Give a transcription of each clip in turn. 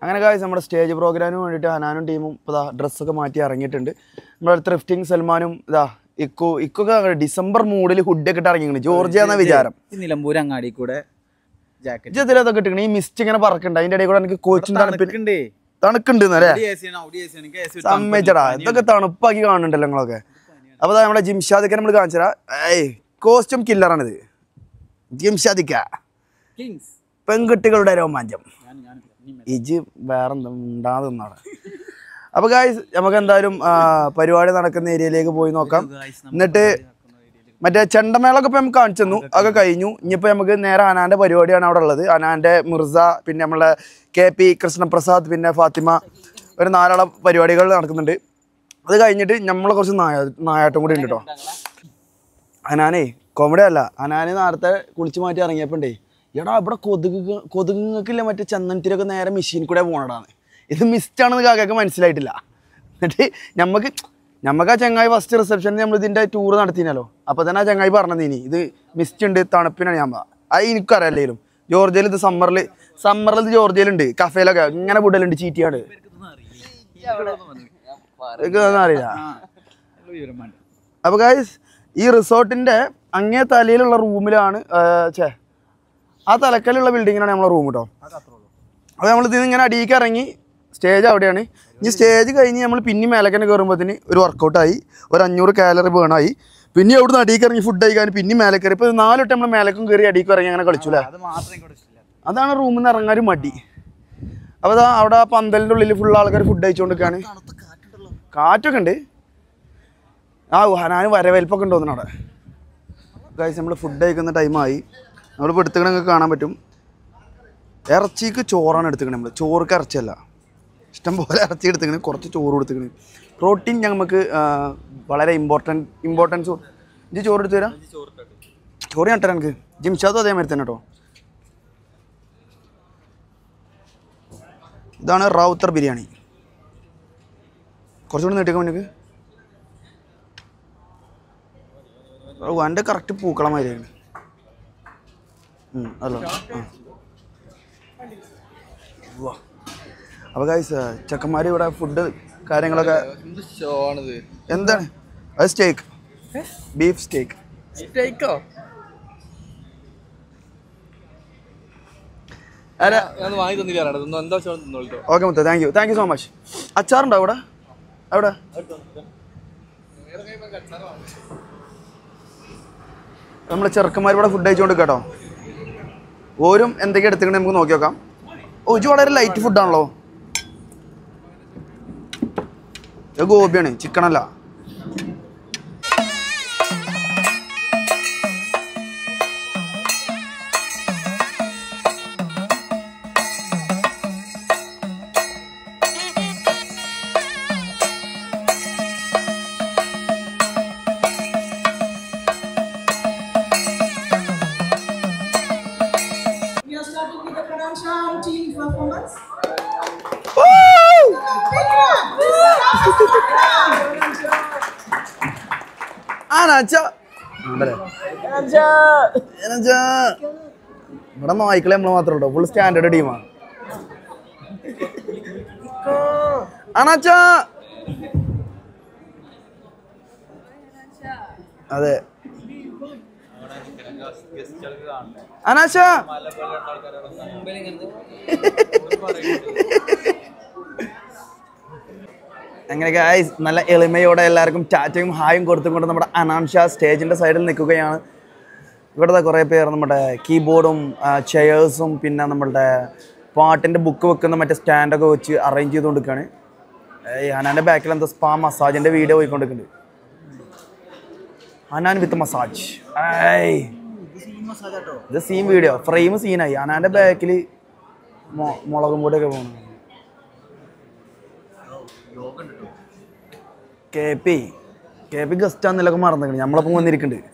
അങ്ങനെ ഗായ്സ് നമ്മുടെ സ്റ്റേജ് പ്രോഗ്രാമിന് വേണ്ടിയിട്ട് ഹനാനും ടീമും ഇപ്പോൾ ഡ്രസ്സൊക്കെ മാറ്റി ഇറങ്ങിയിട്ടുണ്ട്. നമ്മുടെ ത്രിഫ്റ്റിംഗ് സൽമാനും ഇക്കൊക്കെ ഡിസംബർ മൂഡിൽ ഹുഡൊക്കെ ഇട്ട് ഇറങ്ങിയിട്ടുണ്ട്. ജോർജിയ എന്ന വിചാരം നിലമ്പൂർ അങ്ങാടി കൂടെ ഇതിലതൊക്കെ ഇട്ടിട്ടുണ്ട്. ഈ മിസ്റ്റ് ഇങ്ങനെ പറക്കുന്നുണ്ട്. അതിൻ്റെ ഇടയിൽ കൂടെ എനിക്ക് കോച്ചിങ് തണുക്കുണ്ട് സമ്മതിച്ചടാ. ഇതൊക്കെ തണുപ്പാക്കി കാണുന്നുണ്ടല്ലോ നിങ്ങളൊക്കെ. അപ്പോൾ നമ്മുടെ ജിംഷാദിക്കെ നമ്മൾ കാണിച്ചു തരാം. കോസ്റ്റ്യൂം കില്ലറാണിത്. ജിംഷാദിക്ക പെൺകുട്ടികളുടെ രോമാഞ്ചം. ഇജ് വേറെന്താ ഉണ്ടാകുന്നതാണ്. അപ്പോൾ ഗായ്സ് നമുക്ക് എന്തായാലും പരിപാടി നടക്കുന്ന ഏരിയയിലേക്ക് പോയി നോക്കാം. എന്നിട്ട് മറ്റേ ചെണ്ടമേളൊക്കെ ഇപ്പോൾ നമുക്ക് കാണിച്ചു തന്നു. അതൊക്കെ കഴിഞ്ഞു. ഇനിയിപ്പോൾ നമുക്ക് നേരെ അനാൻ്റെ പരിപാടിയാണ് അവിടെ ഉള്ളത്. അനാൻ്റെ മിർസ, പിന്നെ നമ്മളെ KP കൃഷ്ണപ്രസാദ്, പിന്നെ ഫാത്തിമ, ഒരു 4 പരിപാടികൾ നടക്കുന്നുണ്ട്. അത് കഴിഞ്ഞിട്ട് നമ്മളെ കുറച്ച് നായാട്ടം കൂടി ഉണ്ട് കേട്ടോ. അനാനേ കോമഡി അല്ല. അനാന് നേരത്തെ കുളിച്ച് മാറ്റി ഇറങ്ങിയപ്പോണ്ടേ എടാ ഇവിടെ കൊതുകുങ്ങൾക്കില്ല മറ്റേ ചന്ദനത്തിലൊക്കെ നേരെ മെഷീൻ കൂടെ പോകണടാന്ന്. ഇത് മിസ്റ്റാണെന്ന് കാക്കയൊക്കെ മനസ്സിലായിട്ടില്ല. എന്നിട്ട് നമുക്ക് ആ ചങ്ങായി ഫസ്റ്റ് റിസപ്ഷനിൽ നമ്മൾ ഇതിൻ്റെ ടൂർ നടത്തിനല്ലോ. അപ്പോൾ തന്നെ ആ ചങ്ങായി പറഞ്ഞത് ഇനി ഇത് മിസ്റ്റ് ഉണ്ട്, തണുപ്പിനാണ് ഞാൻ അത് എനിക്കറിയാം. ജോർജിയയിൽ ഇത് സമ്മറിൽ ഇത് ജോർജിയയിലുണ്ട്. കഫേലൊക്കെ ഇങ്ങനെ ഫുഡല്ലുണ്ട് ചീറ്റിയാണ്. അറിയില്ല. അപ്പോൾ ഗായ്സ് ഈ റിസോർട്ടിൻ്റെ അങ്ങേ തലയിലുള്ള റൂമിലാണ് ആ തലക്കലുള്ള ബിൽഡിങ്ങിനാണ് നമ്മളെ റൂം കേട്ടോ. അപ്പോൾ നമ്മളിതിൽ ഇങ്ങനെ അടിയിലേക്ക് ഇറങ്ങി സ്റ്റേജ് അവിടെയാണ്. ഇനി സ്റ്റേജ് കഴിഞ്ഞ് നമ്മൾ പിന്നെ മേലേക്കന്നെ കയറുമ്പോഴത്തേന് ഒരു വർക്കൗട്ടായി, ഒരു 500 കാലറി ബേണായി. പിന്നെ അവിടെ നിന്ന് അടിയിലേക്ക് ഇറങ്ങി ഫുഡ് കഴിക്കാൻ പിന്നെ മേലെ കയറി. ഇപ്പോൾ 4 വട്ടം നമ്മൾ മേലേക്കും കയറി അടിയിലേക്ക് ഇറങ്ങി അങ്ങനെ കളിച്ചു അല്ലേ. അതാണ് റൂമിൽ നിന്ന് ഇറങ്ങാനും മടി. അപ്പോൾ അവിടെ ആ പന്തലിൻ്റെ ഉള്ളിൽ ഫുൾ ആൾക്കാർ ഫുഡ് കഴിച്ചുകൊണ്ടിരിക്കുകയാണ്. കാറ്റൊക്കെ ഉണ്ട്. ഹനാന് വരവേൽപ്പൊക്കെ ഉണ്ട് തോന്നുന്നു അവിടെ. ഗൈസ് നമ്മൾ ഫുഡ് കഴിക്കുന്ന ടൈമായി. നമ്മളിപ്പോൾ എടുത്തുകണ നിങ്ങൾക്ക് കാണാൻ പറ്റും. ഇറച്ചിക്ക് ചോറാണ് എടുത്തുക്കണത്. നമ്മൾ ചോർക്ക് ഇറച്ചിയല്ല, ഇഷ്ടം പോലെ ഇറച്ചി എടുത്തുക്കണ്, കുറച്ച് ചോറ് കൊടുത്തുക്കണ്. പ്രോട്ടീൻ നമുക്ക് വളരെ ഇമ്പോർട്ടൻസ്. ഇത് ചോറ് എടുത്തു തരാം. ചോറ് ഞാൻ ഇട്ടരാ എനിക്ക്. ജിംഷാദും അതേമാതിരി തന്നെ കേട്ടോ. ഇതാണ് റാവുത്തർ ബിരിയാണി. കുറച്ചുകൂടി നീട്ടിക്കാൻ എനിക്ക് എൻ്റെ കറക്റ്റ് പൂക്കളമാതിരിയാണ്. അല്ലോ അപ്പോൾ ഗൈസ് ചെക്കന്മാർ ഇവിടെ ഫുഡ് കാര്യങ്ങളൊക്കെ എന്താണ് അത് സ്റ്റേക്ക്, ബീഫ് സ്റ്റേക്ക്. ഓക്കെ മുത്ത, താങ്ക് യു സോ മച്ച്. അച്ചാറുണ്ടോ അവിടെ? അവിടെ നമ്മൾ ചെറുക്കന്മാർ ഇവിടെ ഫുഡ് കഴിച്ചുകൊണ്ട് കേട്ടോ. ഓരും എന്തൊക്കെ എടുത്തിട്ട് നമുക്ക് നോക്കി നോക്കാം. ഇത് വളരെ ലൈറ്റ് ഫുഡാണല്ലോ. ഇത് ഗോപിയാണ്, ചിക്കനല്ല. ഇവിടെ നായ്ക്കളെ നമ്മള് മാത്രമേ ഉള്ളൂ. ഫുൾ സ്റ്റാൻഡേർഡ് ടീമാണ്. അനാച്ചാ അതെ അനാശ അങ്ങനെ ഗൈസ് നല്ല എളിമയോടെ എല്ലാവർക്കും ടാറ്റയും ഹായും കൊടുത്തുകൊണ്ട് നമ്മുടെ അനാൻഷ സ്റ്റേജിൻ്റെ സൈഡിൽ നിൽക്കുകയാണ്. ഇവിടുത്തെ കുറേ പേർ നമ്മുടെ കീബോർഡും ചെയേഴ്സും പിന്നെ നമ്മളുടെ പാട്ടിൻ്റെ ബുക്ക് വെക്കുന്ന മറ്റേ സ്റ്റാൻഡൊക്കെ വെച്ച് അറേഞ്ച് ചെയ്തുകൊണ്ടിരിക്കുകയാണ്. ഹനാൻ്റെ ബാക്കിൽ എന്താ സ്പാ മസാജിൻ്റെ വീഡിയോ പോയിക്കൊണ്ടിരിക്കുന്നുണ്ട്. ഹനാൻ വിത്ത് മസാജ്. ഇത് സീൻ വീഡിയോ ഫ്രെയിം സീനായി. ഹനാൻ്റെ ബാക്കിൽ മുളകും പൊടിയൊക്കെ പോകണം. KP ഗസ്റ്റാന്നല്ലൊക്കെ മറന്നിരിക്കണം. നമ്മളപ്പം വന്നിരിക്കുന്നുണ്ട്.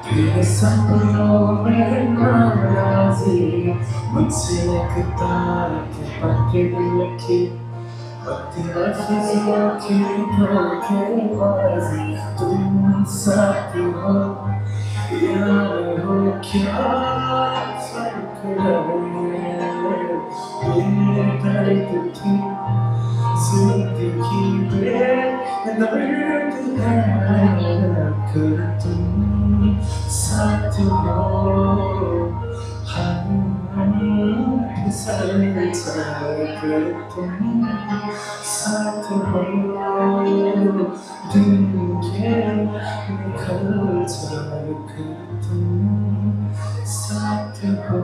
तेरे सपनों में नाराज़ी मुझसे एक तार के पकड़ रखी पत्ती फिज़ों की धोखेबाज़ी तुम साथ हो यार हो क्या फर्क रहे ये दर्द की जिंदगी में दर्द है कर तुम साथ हो हम फिसल कर तुम साथ हो दिन के निकल कर तुम साथ हो.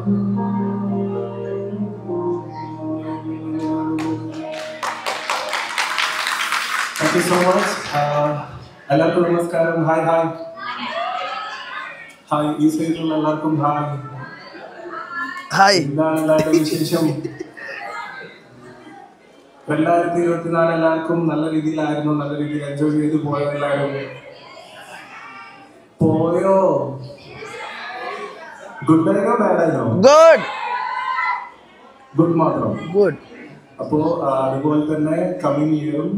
Thank you so much. എല്ലാവർക്കും നമസ്കാരം. Hi hi hi. ഈ സൈഡിലുള്ള എല്ലാവർക്കും ഹായ് ഹായ്. എന്താണ് എല്ലാവരുടെ വിശേഷം? 2024 എല്ലാവർക്കും നല്ല രീതിയിലായിരുന്നു. നല്ല രീതിയിൽ എൻജോയ് ചെയ്ത് പോയോ? എല്ലാവരും പോയോ? ഗുഡ് ആയിരുന്നോ ബാഡ് ആയിരുന്നോ? ഗുഡ് മാത്രം. ഗുഡ്. അപ്പോൾ അതുപോലെ തന്നെ കമ്മിങ് ഇയറും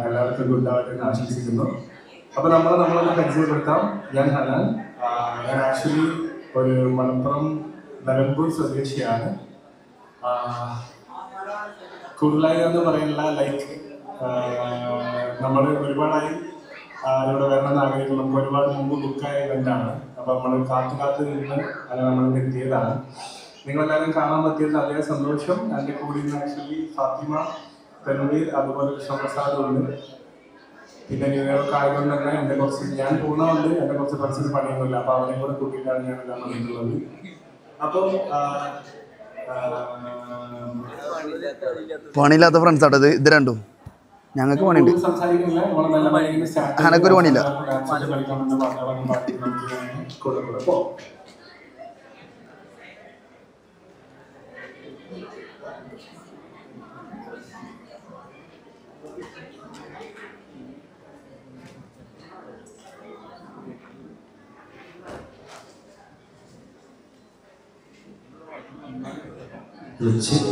എല്ലാവർക്കും ഗുഡായിട്ട് ആശംസിക്കുന്നു. അപ്പോൾ നമ്മളൊന്ന് പരിചയപ്പെടുത്താം. ഞാൻ ഹനാൻ. ഞാൻ ആക്ച്വലി ഒരു മലപ്പുറം നിലമ്പൂർ സ്വദേശിയാണ്. കൂടുതലായി എന്ന് പറയുന്നില്ല, ലൈക്ക് നമ്മൾ ഒരുപാടായി ഇവിടെ വരണമെന്ന് ആഗ്രഹിക്കുന്നു. നമുക്ക് ഒരുപാട് മുമ്പ് ബുക്കായ ഇവൻ്റാണ്. അപ്പോൾ നമ്മൾ കാത്തു നിന്ന് അങ്ങനെ നമ്മൾ എത്തിയതാണ്. നിങ്ങളെല്ലാവരും കാണാൻ പറ്റിയത് അതേ സന്തോഷം. എൻ്റെ കൂടെ ഇന്ന് ആക്ച്വലി ഫാത്തിമ, തൻവീർ, അതുപോലെ കൃഷ്ണപ്രസാദും ഉണ്ട്. പിന്നെ ന്യൂ ഇയറൊക്കെ ആയതുകൊണ്ട് തന്നെ എൻ്റെ കുറച്ച് ഞാൻ പോകുന്നതുകൊണ്ട് എൻ്റെ കുറച്ച് ഫ്രണ്ട്സിന് പണിയൊന്നുമില്ല. അപ്പോൾ അവരെ കൂടെ കൂട്ടിയിട്ടാണ് ഞാൻ എല്ലാം വന്നിട്ടുള്ളത്. അപ്പോൾ പണിയില്ലാത്ത ഫ്രണ്ട്സ് ആട്ടോ ഇത് രണ്ടും. ഞങ്ങൾക്ക് പണിയുണ്ട്. സംസാരിക്കുന്നില്ല, നമ്മൾ നല്ല പണിയെങ്കിലും സ്റ്റാർട്ട് എനക്കൊരു പണിയില്ല. കളിക്കാനുള്ള പാട്ടുകളൊന്നും പാട്ടി കൂടെ കൂടെ പോകും. Check.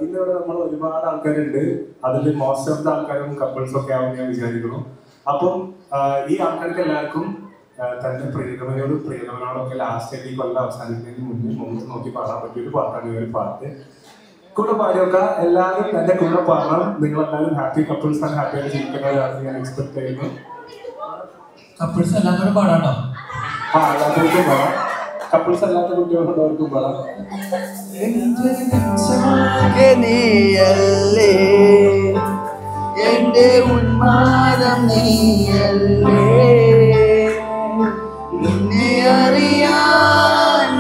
ഇന്നിവിടെ നമ്മൾ ഒരുപാട് ആൾക്കാരുണ്ട്. അതിൽ മോസ്റ്റ് ഓഫ് ദ ആൾക്കാരും കപ്പിൾസ് ഒക്കെ ആവും ഞാൻ വിചാരിക്കുന്നു. അപ്പം ഈ ആൾക്കാർക്ക് എല്ലാവർക്കും തന്റെ പ്രിയതമനോടൊക്കെ ലാസ്റ്റ് ഈ കൊല്ലം അവസാനിക്കുന്നതിന് മുമ്പ് നോക്കി പാടാൻ പറ്റിയ ഒരു പാട്ടാണ് ഈ ഒരു പാട്ട്. കൂടെ പാടിയൊക്കെ എല്ലാവരും എന്റെ കൂടെ പാടണം. നിങ്ങളെല്ലാവരും ഹാപ്പി കപ്പിൾസ് ആണ്, ഹാപ്പി ആയിട്ട് ജീവിക്കുന്നവരാണെന്ന് ഞാൻ എക്സ്പെക്ട് ചെയ്യുന്നു. കപ്പിൾസ് എല്ലാവരും പാടാട്ടോ. എല്ലാവർക്കും പാടാം. കപ്പിൾസ് അല്ലാത്ത കുട്ടികളോടവർക്കും പാടാം. നീയല്ലേ എന്റെ ഉന്മാദം, നീയല്ലേ നിന്നെ അറിയാൻ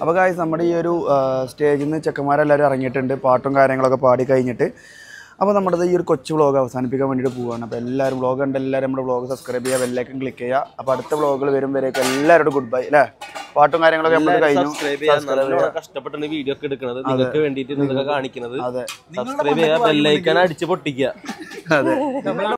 അപ്പോൾ ഗായ്സ് നമ്മുടെ ഈ ഒരു സ്റ്റേജിൽ നിന്ന് ചെക്കന്മാരെല്ലാവരും ഇറങ്ങിയിട്ടുണ്ട്, പാട്ടും കാര്യങ്ങളൊക്കെ പാടി കഴിഞ്ഞിട്ട്. അപ്പോൾ നമ്മുടെ ഈ ഒരു കൊച്ചു വ്ളോഗ് അവസാനിപ്പിക്കാൻ വേണ്ടിയിട്ട് പോവുകയാണ്. അപ്പോൾ എല്ലാവരും വ്ളോഗ് കണ്ട് എല്ലാവരും നമ്മുടെ വ്ളോഗ് സബ്സ്ക്രൈബ് ചെയ്യുക, ബെല്ലൈക്കൺ ക്ലിക്ക് ചെയ്യുക. അപ്പോൾ അടുത്ത വ്ളോഗുകൾ വരും വരെയൊക്കെ എല്ലാവരോടും ഗുഡ് ബൈ അല്ലേ. പാട്ടും കാര്യങ്ങളൊക്കെ നമ്മൾ കഴിഞ്ഞു. കഷ്ടപ്പെട്ടാണ് വീഡിയോ ഒക്കെ എടുക്കുന്നത്, നിങ്ങൾക്ക് വേണ്ടിയിട്ട് നിങ്ങൾക്ക് കാണിക്കുന്നത്. സബ്സ്ക്രൈബ് ചെയ്യുക, ബെല്ലൈക്കൺ അടിച്ച് പൊട്ടിക്കുക. അതെ.